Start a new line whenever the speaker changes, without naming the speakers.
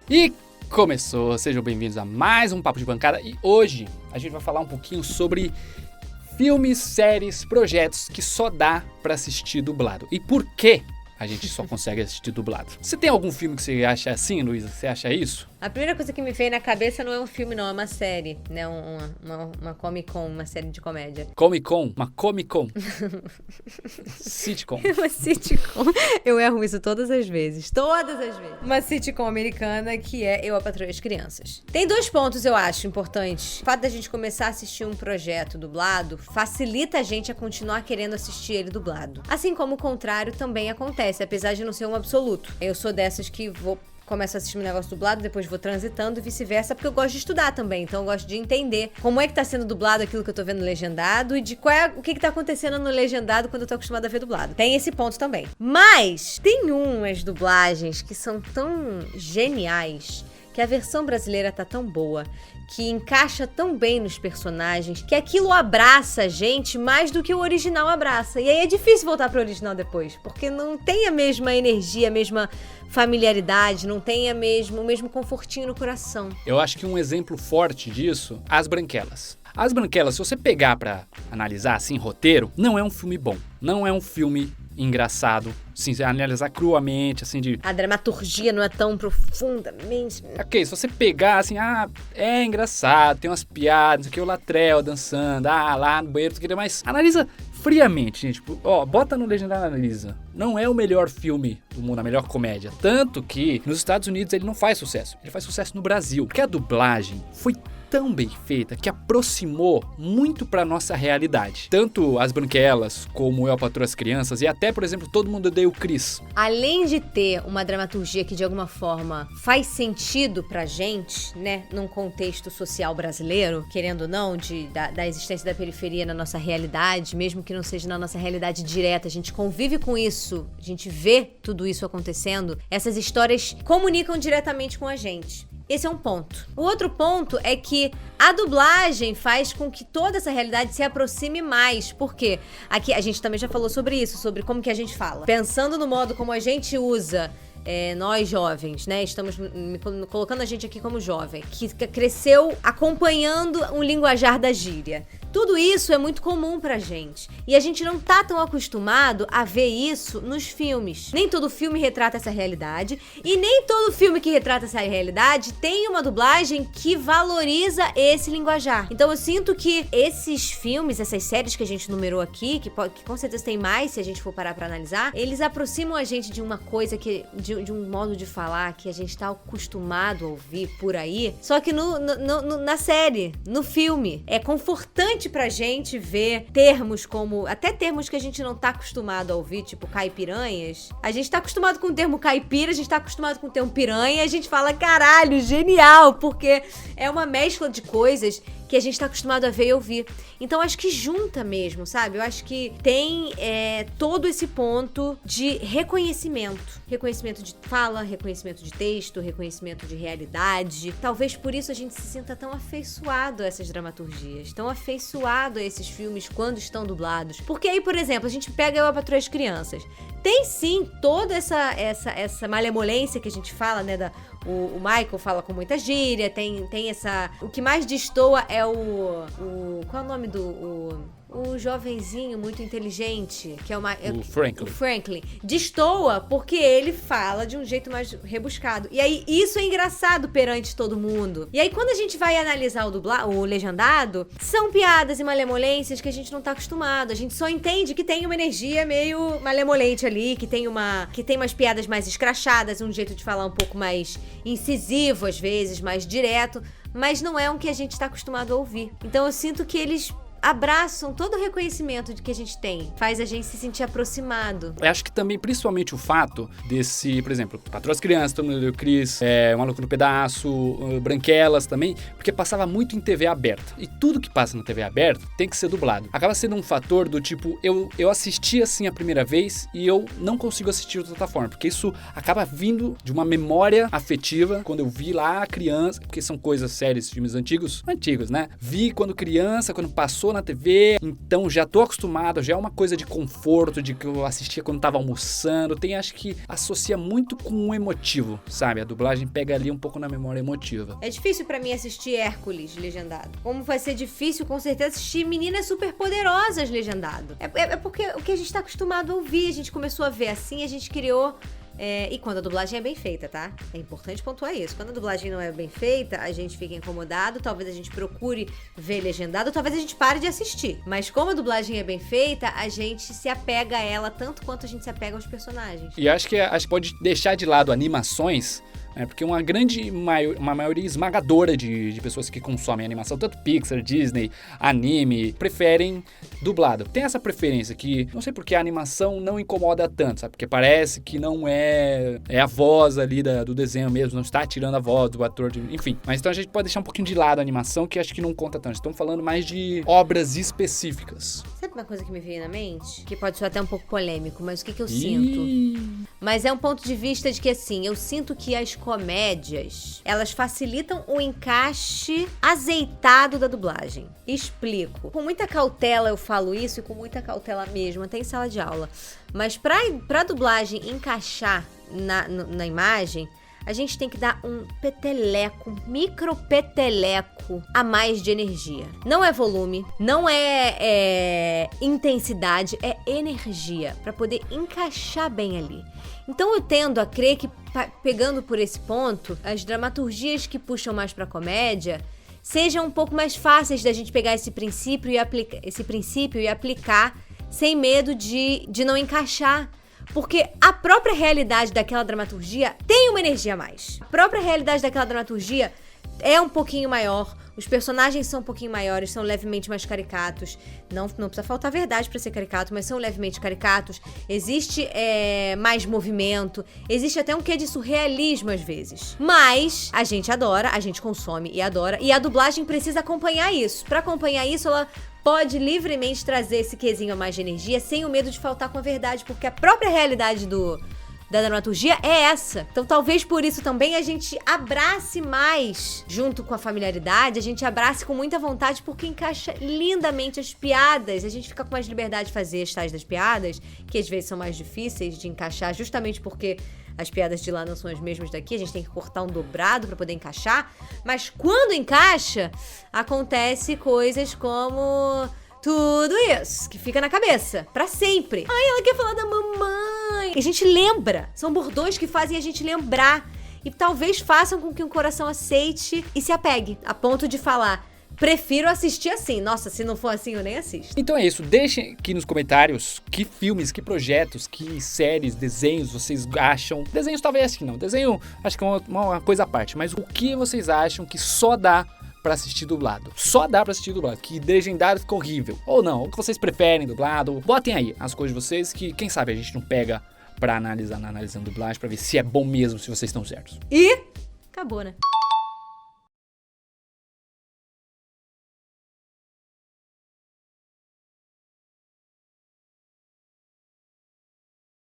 E começou, sejam bem-vindos a mais um Papo de Bancada e hoje a gente vai falar um pouquinho sobre filmes, séries, projetos que só dá pra assistir dublado. E por que a gente só consegue assistir dublado? Você tem algum filme que você acha assim, Luísa? Você acha isso?
A primeira coisa que me veio na cabeça não é um filme, não, é uma série, né? Uma Comic Con, uma série de comédia.
Comic Con? Uma Comic Con? Sitcom.
Uma sitcom. Eu erro isso todas as vezes. Todas as vezes. Uma sitcom americana que é Eu, a Patroa e as Crianças. Tem dois pontos, eu acho, importantes. O fato da gente começar a assistir um projeto dublado facilita a gente a continuar querendo assistir ele dublado. Assim como o contrário também acontece, apesar de não ser um absoluto. Eu sou dessas que começo a assistir um negócio dublado, depois vou transitando e vice-versa, porque eu gosto de estudar também, então eu gosto de entender como é que tá sendo dublado aquilo que eu tô vendo legendado e de o que tá acontecendo no legendado quando eu tô acostumada a ver dublado. Tem esse ponto também. Mas tem umas dublagens que são tão geniais, que a versão brasileira tá tão boa, que encaixa tão bem nos personagens, que aquilo abraça a gente mais do que o original abraça. E aí é difícil voltar pro original depois, porque não tem a mesma energia, a mesma familiaridade, não tem o mesmo confortinho no coração.
Eu acho que um exemplo forte disso, As Branquelas. As Branquelas, se você pegar pra analisar assim, roteiro, não é um filme bom. Não é um filme engraçado, assim, se analisar cruamente, assim, de...
A dramaturgia não é tão profundamente...
Ok, se você pegar, assim, é engraçado, tem umas piadas, aqui o Latrell dançando, lá no banheiro, mas analisa friamente, gente, tipo, bota no legendário e analisa. Não é o melhor filme do mundo, a melhor comédia. Tanto que nos Estados Unidos ele não faz sucesso, ele faz sucesso no Brasil, porque a dublagem foi tão bem feita que aproximou muito pra nossa realidade. Tanto As Branquelas, como Eu, a Patroa e as Crianças, e até, por exemplo, Todo Mundo Odeia o Chris.
Além de ter uma dramaturgia que, de alguma forma, faz sentido pra gente, né, num contexto social brasileiro, querendo ou não, da existência da periferia na nossa realidade, mesmo que não seja na nossa realidade direta, a gente convive com isso, a gente vê tudo isso acontecendo, essas histórias comunicam diretamente com a gente. Esse é um ponto. O outro ponto é que a dublagem faz com que toda essa realidade se aproxime mais. Por quê? Aqui a gente também já falou sobre isso, sobre como que a gente fala. Pensando no modo como a gente usa, nós jovens, né? Estamos colocando a gente aqui como jovem, que cresceu acompanhando um linguajar da gíria. Tudo isso é muito comum pra gente. E a gente não tá tão acostumado a ver isso nos filmes. Nem todo filme retrata essa realidade. E nem todo filme que retrata essa realidade tem uma dublagem que valoriza esse linguajar. Então eu sinto que esses filmes, essas séries que a gente numerou aqui, que com certeza tem mais se a gente for parar pra analisar, eles aproximam a gente de uma coisa de um modo de falar que a gente tá acostumado a ouvir por aí. Só que na série, no filme, é confortante pra gente ver termos como... Até termos que a gente não tá acostumado a ouvir, tipo caipiranhas. A gente tá acostumado com o termo caipira, a gente tá acostumado com o termo piranha, e a gente fala, caralho, genial, porque é uma mescla de coisas que a gente tá acostumado a ver e ouvir. Então, acho que junta mesmo, sabe? Eu acho que tem todo esse ponto de reconhecimento. Reconhecimento de fala, reconhecimento de texto, reconhecimento de realidade. Talvez por isso a gente se sinta tão afeiçoado a essas dramaturgias, tão afeiçoado a esses filmes quando estão dublados. Porque aí, por exemplo, a gente pega Eu, a Patroa e as Crianças. Tem sim toda essa malemolência que a gente fala, né? O Michael fala com muita gíria, tem essa... O que mais destoa é qual é o nome o jovenzinho muito inteligente, que é o
Franklin.
O Franklin. Destoa porque ele fala de um jeito mais rebuscado. E aí, isso é engraçado perante todo mundo. E aí, quando a gente vai analisar o legendado, são piadas e malemolências que a gente não tá acostumado. A gente só entende que tem uma energia meio malemolente ali, que tem umas piadas mais escrachadas, um jeito de falar um pouco mais incisivo, às vezes, mais direto. Mas não é um que a gente tá acostumado a ouvir. Então, eu sinto que eles abraçam todo o reconhecimento de que a gente tem. Faz a gente se sentir aproximado.
Eu acho que também, principalmente o fato desse, por exemplo, Patroa as Crianças, Todo Mundo Odeia o Chris, O Maluco no Pedaço, Branquelas também, porque passava muito em TV aberta. E tudo que passa na TV aberta tem que ser dublado. Acaba sendo um fator do tipo, eu assisti assim a primeira vez e eu não consigo assistir de outra forma, porque isso acaba vindo de uma memória afetiva, quando eu vi lá a criança, porque são coisas, séries, filmes antigos, né? Vi quando criança, quando passou passou na TV, então já tô acostumado, já é uma coisa de conforto, de que eu assistia quando tava almoçando. Tem, acho que associa muito com o emotivo, sabe? A dublagem pega ali um pouco na memória emotiva.
É difícil pra mim assistir Hércules legendado. Como vai ser difícil, com certeza, assistir Meninas Superpoderosas legendado. É porque o que a gente tá acostumado a ouvir, a gente começou a ver assim, a gente criou... e quando a dublagem é bem feita, tá? É importante pontuar isso. Quando a dublagem não é bem feita, a gente fica incomodado, talvez a gente procure ver legendado, talvez a gente pare de assistir. Mas como a dublagem é bem feita, a gente se apega a ela tanto quanto a gente se apega aos personagens.
E acho que pode deixar de lado animações, porque uma maioria esmagadora de pessoas que consomem animação, tanto Pixar, Disney, anime, preferem dublado. Tem essa preferência que, não sei porque a animação não incomoda tanto, sabe? Porque parece que não é a voz ali do desenho mesmo, não está tirando a voz do ator, enfim. Mas então a gente pode deixar um pouquinho de lado a animação, que acho que não conta tanto. Estamos falando mais de obras específicas.
Sabe uma coisa que me veio na mente? Que pode ser até um pouco polêmico, mas o que eu sinto? Mas é um ponto de vista de que, assim, eu sinto que as comédias, elas facilitam o encaixe azeitado da dublagem. Explico. Com muita cautela eu falo isso, e com muita cautela mesmo, até em sala de aula. Mas pra dublagem encaixar na imagem, a gente tem que dar um peteleco, micro peteleco a mais de energia. Não é volume, não é intensidade, é energia, pra poder encaixar bem ali. Então eu tendo a crer que, pegando por esse ponto, as dramaturgias que puxam mais pra comédia sejam um pouco mais fáceis da gente pegar esse princípio e aplicar sem medo de não encaixar. Porque a própria realidade daquela dramaturgia tem uma energia a mais. A própria realidade daquela dramaturgia é um pouquinho maior, os personagens são um pouquinho maiores, são levemente mais caricatos. Não precisa faltar verdade pra ser caricato, mas são levemente caricatos. Existe mais movimento, existe até um quê de surrealismo às vezes. Mas a gente adora, a gente consome e adora, e a dublagem precisa acompanhar isso. Pra acompanhar isso, ela pode livremente trazer esse quezinho a mais de energia, sem o medo de faltar com a verdade, porque a própria realidade da dramaturgia é essa. Então talvez por isso também a gente abrace mais, junto com a familiaridade, a gente abrace com muita vontade, porque encaixa lindamente as piadas, a gente fica com mais liberdade de fazer as tais das piadas, que às vezes são mais difíceis de encaixar, justamente porque as piadas de lá não são as mesmas daqui, a gente tem que cortar um dobrado pra poder encaixar, mas quando encaixa, acontece coisas como tudo isso, que fica na cabeça, pra sempre. Ai, ela quer falar da mamãe. E a gente lembra, são bordões que fazem a gente lembrar, e talvez façam com que o coração aceite e se apegue, a ponto de falar: prefiro assistir assim. Nossa, se não for assim, eu nem assisto.
Então é isso. Deixem aqui nos comentários que filmes, que projetos, que séries, desenhos vocês acham. Desenhos talvez assim não. Desenho acho que é uma coisa à parte. Mas o que vocês acham que só dá pra assistir dublado? Só dá pra assistir dublado. Que legendado fica horrível. Ou não. O que vocês preferem dublado. Botem aí as coisas de vocês que quem sabe a gente não pega pra analisar na analisando dublagem pra ver se é bom mesmo, se vocês estão certos.
E acabou, né?